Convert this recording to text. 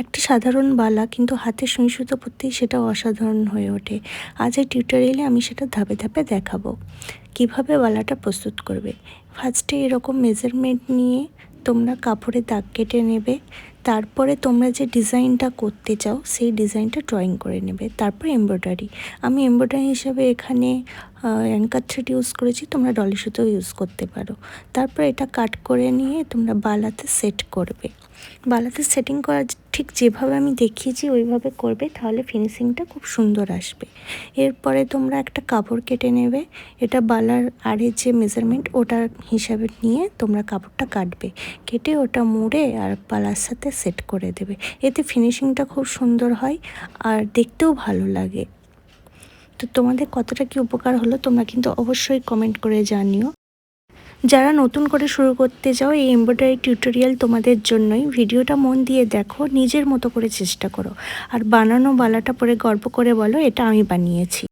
একটা সাধারণ বালা কিন্তু হাতে সুই সুতো পরতেই সেটা অসাধারণ হয়ে ওঠে। আজ এই টিউটোরিয়ালে আমি সেটা ধাপে ধাপে দেখাবো কিভাবে বালাটা প্রস্তুত করবে। ফার্স্টে এরকম মেজারমেন্ট নিয়ে তোমরা কাপড়ে দাগ কেটে নেবে। তারপরে তোমরা যে ডিজাইনটা করতে চাও সেই ডিজাইনটা ড্রয়িং করে নেবে। তারপর এমব্রয়ডারি, আমি এমব্রয়ডারি হিসাবে এখানে অ্যাঙ্কার থ্রেড ইউজ করেছি, তোমরা ডলি সুতো ইউজ করতে পারো। তারপর এটা কাট করে নিয়ে তোমরা বালাতে সেট করবে। বালাতে সেটিং করা ঠিক যেভাবে আমি দেখিয়েছি ওইভাবে করবে, তাহলে ফিনিশিংটা খুব সুন্দর আসবে। এরপরে তোমরা একটা কাপড় কেটে নেবে, এটা বালার আড়ের যে মেজারমেন্ট ওটার হিসাবে নিয়ে তোমরা কাপড়টা কাটবে, কেটে ওটা মুড়ে আর বালার সাথে সেট করে দেবে। এতে ফিনিশিংটা খুব সুন্দর হয় আর দেখতেও ভালো লাগে। তো তোমাদের কতটা কি উপকার হলো তোমরা কিন্তু অবশ্যই কমেন্ট করে জানিও। যারা নতুন করে শুরু করতে চাও এই এমব্রয়ডারি টিউটোরিয়াল তোমাদের জন্যই। ভিডিওটা মন দিয়ে দেখো, নিজের মতো করে চেষ্টা করো, আর বানানো বালাটা পরে গর্ব করে বলো এটা আমি বানিয়েছি।